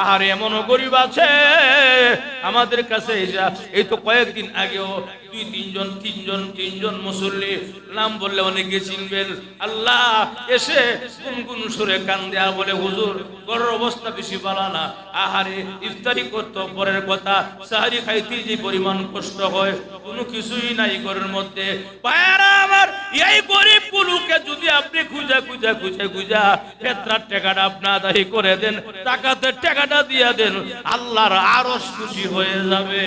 আর এমনও গরিব আছে আমাদের কাছে এই তো কয়েকদিন আগেও তিনজন মুসল্লি নাম বললে অনেকে চিনবেন, আল্লাহ এসে গুনগুন সুরে কান দেয়া বলে, হুজুর ঘরের অবস্থা বেশি ভালো না, আহারে ইফতারি করতে পরের কথা, সাহারি খাইতে যে পরিমাণ কষ্ট হয়, কোনো কিছুই নাই ঘরের মধ্যে। পায়রা আমার এই গরিব গুলোকে যদি আপনি খুঁজা ফেতরার টাকাটা আপনি আদায় করে দেন, টাকাতে টাকাটা দিয়ে দেন, আল্লাহর আরশ খুশি হয়ে যাবে।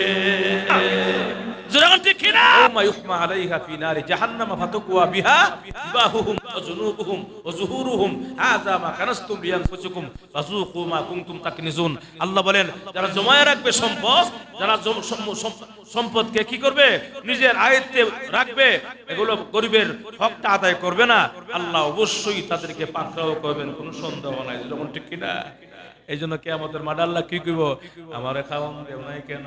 ঠিক কিনা? মায়ুহমা আলাইহা ফি নারি জাহান্নাম ফাতুকুয়া বিহা জিবাহুহুম ওয়া জুনুবুহুম ওয়া যুহুরুহুম হাযা মা কানাসতুম লিআনফুসিকুম ফাযুকু মা কুনতুম তাকনিজুন। আল্লাহ বলেন, যারা জমায়ে রাখবে সম্পদ, যারা সম্পদকে কি করবে, নিজের আয়ত্তে রাখবে, এগুলো গরিবের হকটা আদায় করবে না, আল্লাহ অবশ্যই তাদেরকে পাকড়াও করবেন, কোনো সন্দেহ নাই। যখন ঠিক কিনা? এই জন্য কিয়ামতের মাঠে আল্লাহ কি কইব, আমারে খাওয়ান দেও নাই কেন,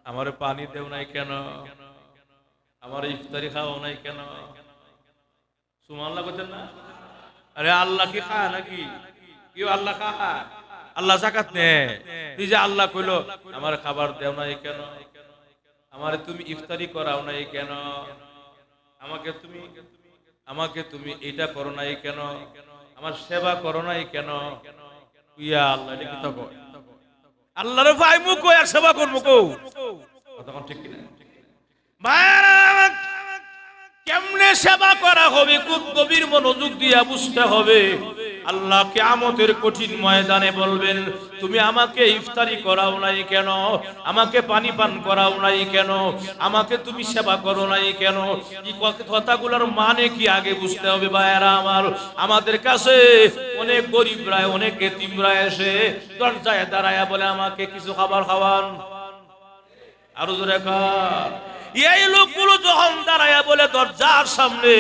আমারে পানি দেও নাই কেন, আমার ইফতারি খাওয়াও নাই কেন? সুবহানাল্লাহ কইতেন না? আরে আল্লাহ কি খায় নাকি? কেউ আল্লাহ খায়? আল্লাহ যাকাত নেয়। এই যে আল্লাহ কইলো, আমার খাবার দেও নাই কেন, আমারে তুমি ইফতারি করাও নাই কেন, আমাকে তুমি এটা করো নাই কেন, আমার সেবা করো নাই কেন? ইয়া আল্লাহ, এটা কি তক আল্লাহর ভাই মুখ কই আর সেবা করব কও? তখন ঠিক কিনা? কেমনে সেবা করা হবে খুব গভীর মনোযোগ দিয়ে বুঝতে হবে। আল্লাহ কিয়ামতের কঠিন ময়দানে বলবেন, তুমি আমাকে ইফতারি করাও নাই কেন, আমাকে পানি পান করাও নাই কেন, আমাকে তুমি সেবা করো নাই কেন? এই কথাগুলোর মানে কি আগে বুঝতে হবে ভাইয়েরা আমার। আমাদের কাছে অনেক গরিবরা, অনেক এতিমরা এসে দরজায় দাঁড়ায়া বলে, আমাকে কিছু খাবার খাওয়ান। আরো জোরে কার? এই লোকগুলো যখন দাঁড়ায়া বলে দরজার সামনে,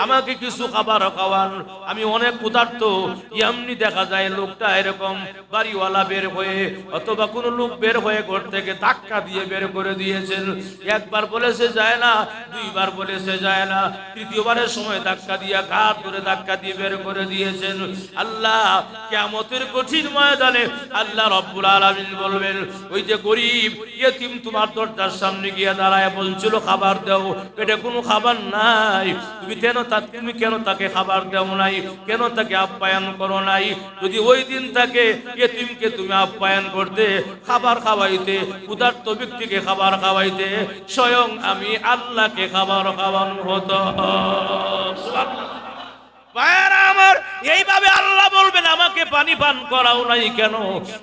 আমাকে কিছু খাবার খাওয়ান, আমি অনেক ক্ষুধার্ত, এমনি দেখা যায় লোকটা এরকম বাড়িওয়ালা বের হয়ে অথবা কোনো লোক বের হয়ে ঘর থেকে ধাক্কা দিয়ে বের করে দিয়েছেন। একবার বলেছে যায় না, দুইবার বলেছে যায় না, তৃতীয়বারের সময় ধাক্কা দিয়ে ঘাট ধরে ধাক্কা দিয়ে বের করে দিয়েছেন। আল্লাহ কিয়ামতের কঠিন ময়দানে আল্লাহ রাব্বুল আলামিন বলবেন, ওই যে গরিব ইয়েতিম তোমার দরজার সামনে গিয়ে দাঁড়ায় বলছিল খাবার দাও, পেটে কোনো খাবার নাই, তুমি কেন তাকে খাবার দাও নাই, কেন তাকে আপ্যায়ন করো নাই? যদি ওই দিন তাকে ইয়েতিমকে তুমি আপ্যায়ন করতে, খাবার খাওয়াইতে, ক্ষুধার্ত ব্যক্তিকে খাবার খাওয়াইতে, স্বয়ং আমি আল্লাহকে খাবার খাওয়ানো হতো। ভাইয়েরা আমার, এইভাবে আল্লাহ বলবেন, আমাকে পানি পান করাও নাই কেন?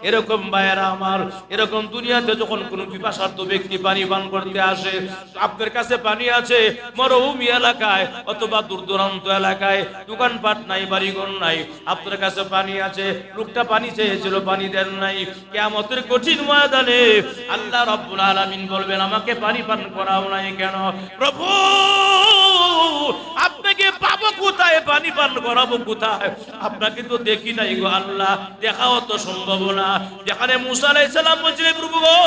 এরকম ভাইয়েরা আমার, এরকম দুনিয়াতে যখন কোনো পিপাসার্ত ব্যক্তি পানি পান করতে আসে, আপনার কাছে পানি আছে, মরুভূমি এলাকায় অথবা দূর দূরান্ত এলাকায়, দোকানপাট নাই, বাড়িঘর নাই, আপনার কাছে পানি আছে, লোকটা পানি চেয়েছিল, পানি দেন নাই। কিয়ামতের কঠিন ময়দানে আল্লাহ রাব্বুল আলামিন বলবেন, আমাকে পানি পান করাও নাই কেন? প্রভু, আপনাকে পাবো কোথায়, পানি পান করাবো কোথায়? আপনাকে তো দেখি নাই গো আল্লাহ, দেখাও তো সম্ভব না। যেখানে মুসা আলাইহিস সালাম বলছিলেন, প্রভু গো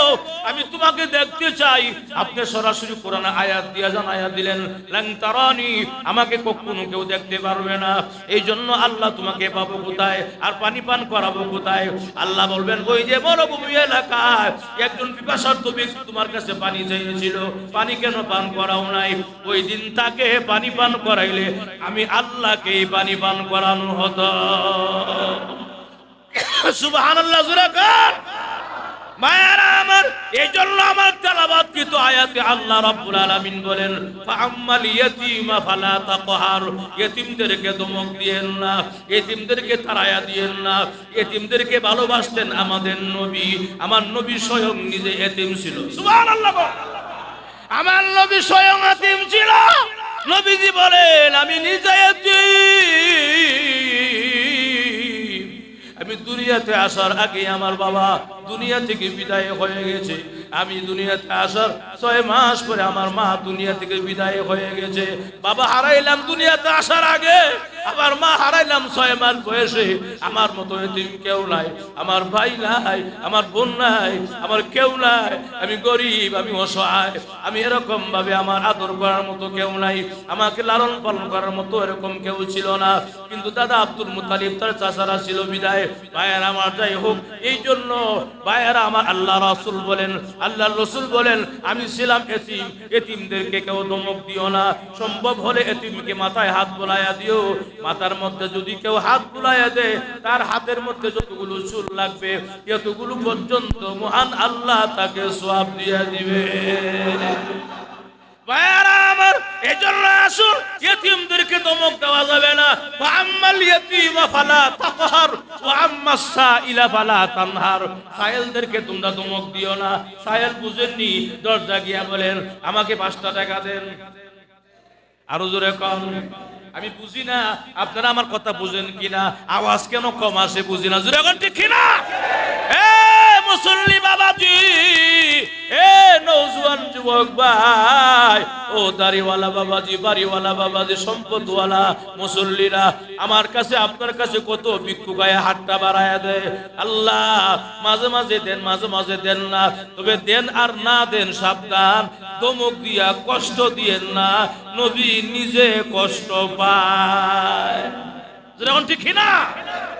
আমি তোমাকে দেখতে চাই, আপনি সরাসরি কোরআনে আয়াত দিয়ে জানায়া দিলেন, লান তারানি, আমাকে কখনো কেউ দেখতে পারবে না। এই জন্য আল্লাহ তোমাকে পাবো কোথায় আর পানি পান করাবো কোথায়? আল্লাহ বলবেন, ওই যে মরুভূমি এলাকায় একজন পিপাসার্ত ব্যক্তি তোমার কাছে পানি চেয়েছিল, পানি কেন পান করাও নাই? ওই দিন তাকে পানি পান করাইলে আমি আল্লাহকে পানি পান করানো হতো। সুবহানাল্লাহ, জোরে কার? মায়েরা আমার, এই জন্য আমার তেলাওয়াতকৃত আয়াতে আল্লাহ রাব্বুল আলামিন বলেন, ফাআম্মাল ইয়াতীমা ফালা তাকহার, ইতিমদেরকে ধমক দিয়েন না, ইতিমদেরকে তাড়ায়া দিয়েন না। ইতিমদেরকে ভালোবাসতেন আমাদের নবী, আমার নবী স্বয়ং নিজে ইতিম ছিল। সুবহানাল্লাহ, আমার নবী স্বয়ং ইতিম ছিল। নবীজি বলেন, আমি নিজে ইতিম, আমি দুনিয়াতে আসার আগে আমার বাবা দুনিয়া থেকে বিদায় হয়ে গেছে, আমি দুনিয়াতে আসার 6 মাস পরে আমার মা দুনিয়া থেকে বিদায় হয়ে গেছে। বাবা হারাইলাম দুনিয়াতে আসার আগে, আমার মা হারাইলাম 6 মাস বয়সে। আমার মতো এতিম কেউ নাই, আমার ভাই নাই, আমার বোন নাই, আমার কেউ নাই। আমি গরিব, আমি অসহায়। আমি এরকম ভাবে আমার আদর করার মতো কেউ নাই, আমাকে লালন পালন করার মতো এরকম কেউ ছিল না। কিন্তু দাদা আব্দুল মুত্তালিব তার চাচারা ছিল বিদায়। ভাইয়েরা আমার, যাই হোক, এই জন্য ভাইয়েরা আমার, আল্লাহ রাসূল বলেন, আল্লাহর রাসূল বলেন, আমি ছিলাম এতিম, এতিমদেরকে কেউ ধমক দিও না। সম্ভব হলে এতিমকে মাথায় হাত বুলাইয়া দিও। মাথার মধ্যে যদি কেউ হাত বুলাইয়া দেয়, তার হাতের মধ্যে যতগুলো চুল লাগবে এতগুলো পর্যন্ত মহান আল্লাহ তাকে সওয়াব দিয়ে দিবে। ভাইয়ারা আমার, এজন্য আসুন, ইতিমদেরকে ধমক দেওয়া যাবে না। ফাআম্মাল ইয়াতীমা ফালা তাকহার ওয়া আম্মাস সাইলা ফালা তানহার। সায়েলদেরকে তোমরা ধমক দিও না। সায়েল বুঝেননি, দরজা গিয়া বলেন, আমাকে 5টা টাকা দেন। আরো জোরে কম। আমি বুঝি না আপনারা আমার কথা বুঝেন কিনা, আওয়াজ কেন কম আসে বুঝি না। জোরে কোন ঠিক কিনা? এ মুসল্লি বাবাজি, এ নওজোয়ান যুবক ভাই, ও দাড়িওয়ালা বাবাজি, বাড়িওয়ালা বাবাজি, সম্পদওয়ালা মুসল্লিরা, আমার কাছে আপনার কাছে কত ভিক্ষু গায়ে হাতটা বাড়ায়া দেয়। আল্লাহ মাঝে মাঝে দেন, মাঝে মাঝে দেন না। তবে দেন আর না দেন সাবধান, ধমক দিয়া কষ্ট দিয়েন না, নবী নিজে কষ্ট পায়। যেমন ঠিক না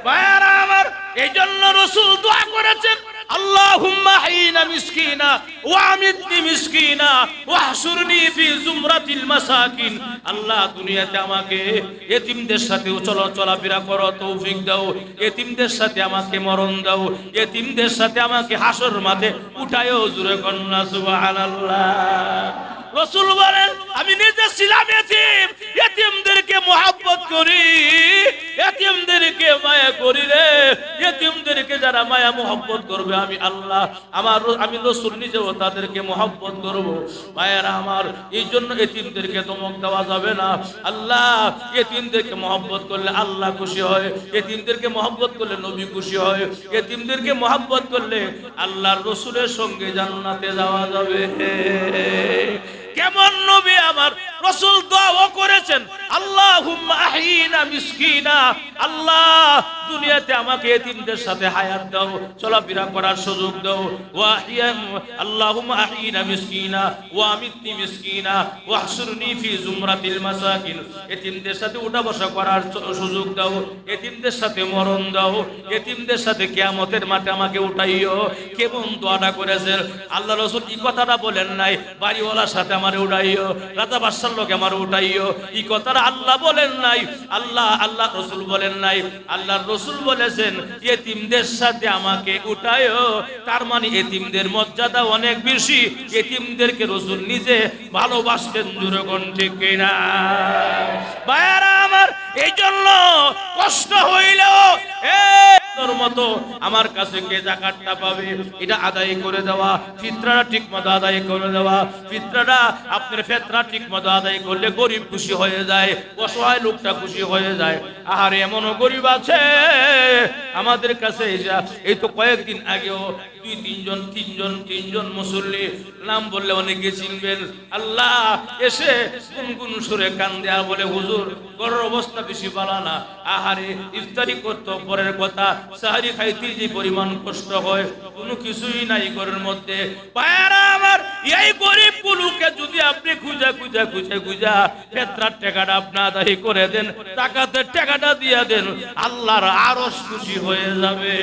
ভাইয়ারা আমার, এই জন্য রাসূল দোয়া করেছেন, আল্লাহুম্মা হাইনা মিসকিনা ওয়া আমিতনি মিসকিনা ওয়াহশুরনি ফি জুমরাতিল মাসাকিন। আল্লাহ দুনিয়াতে আমাকে এতিমদের সাথে চলাফেরা করার তৌফিক দাও, এতিমদের সাথে আমাকে মরণ দাও, এতিমদের সাথে আমাকে হাসর মাঠে উঠায়ও। জোরে কন্না সুবহানাল্লাহ। রাসূল বলেন, আমি নিজে ছিলাম এতিম, এতিমদেরকে মহব্বত করি, এতিমদেরকে মায়া করি রে। এতিমদেরকে যারা মায়া মহব্বত করবে, আমি আল্লাহ, আমি রাসূল নিজেও তাদেরকে মহব্বত করব। মায়েরা আমার, এই জন্য এতিমদেরকে ধমক দেওয়া যাবে না। আল্লাহ এতিমদেরকে মহব্বত করলে আল্লাহ খুশি হয়, এতিমদেরকে মহব্বত করলে নবী খুশি হয়, এতিমদেরকে মহব্বত করলে আল্লাহর রাসূলের সঙ্গে জান্নাতে যাওয়া যাবে। কেমন নবী আমার, রাসূল দোয়া করেছেন, আল্লাহুম্মা আহিনা মিসকিনা। আল্লাহ দুনিয়াতে আমাকে এতিমদের সাথে হায়াত দাও, চলাফেরা করার সুযোগ দাও। আল্লাহুম্মা আহিনা মিসকিনা ওয়া আমিতনি মিসকিনা ওয়াহশুরনি ফি জুমরাতিল মাসাকিন। এতিমদের সাথে উঠা বসা করার সুযোগ দাও, এতিমদের সাথে মরণ দাও, এতিমদের সাথে কিয়ামতের মাঠে আমাকে উঠাইও। কেমন দোয়াটা করেছেন আল্লাহ রাসূল। এই কথাটা বলেন নাই, বাড়িওয়ালার সাথে আমারে উঠাইও, রাজা বাদশার লোক আমারে উঠাইও, এই কথাটা আল্লাহ বলেন নাই। আল্লাহ রাসূল বলেন নাই, আল্লাহর রাসূল বলেছেন এতিমদের সাথে আমাকে উঠাইও। তার মানে এতিমদের মর্যাদা অনেক বেশি, এতিমদেরকে রাসূল নিজে ভালোবাসতেন। জোরে কোন ঠিক কিনা ভাইয়ারা আমার, এই জন্য কষ্ট হইলেও তোর মতো আমার কাছে কে যাকাতটা পাবে এটা আদায় করে দেওয়া, ফিতরাটা ঠিক মতো আদায় করে দেওয়া। ফিতরাটা আপনার ফিতরা ঠিক মতো আদায় করলে গরিব খুশি হয়ে যায়, অসহায় লোকটা খুশি হয়ে যায়। আর এমনও গরিব আছে আমাদের কাছে, এই তো কয়েকদিন আগেও 2-3জন মুসল্লি, নাম বললে অনেকে চিনবেন, আল্লাহ এসে গুনগুন সুরে কান্দে আর বলে, হুজুর ঘরের অবস্থা বেশি ভালো না, আহারে ইফতারি করতে পরের কথা, সাহারি খাইতে যে পরিমাণ কষ্ট হয়, কোনো কিছুই নাই ঘরের মধ্যে। পায়রা আমার, এই গরিব গুলোকে যদি আপনি খুঁজা ফিতরার টাকাটা আপনি আদায় করে দেন, টাকাতে টাকাটা দিয়ে দেন, আল্লাহর আরশ খুশি হয়ে যাবে।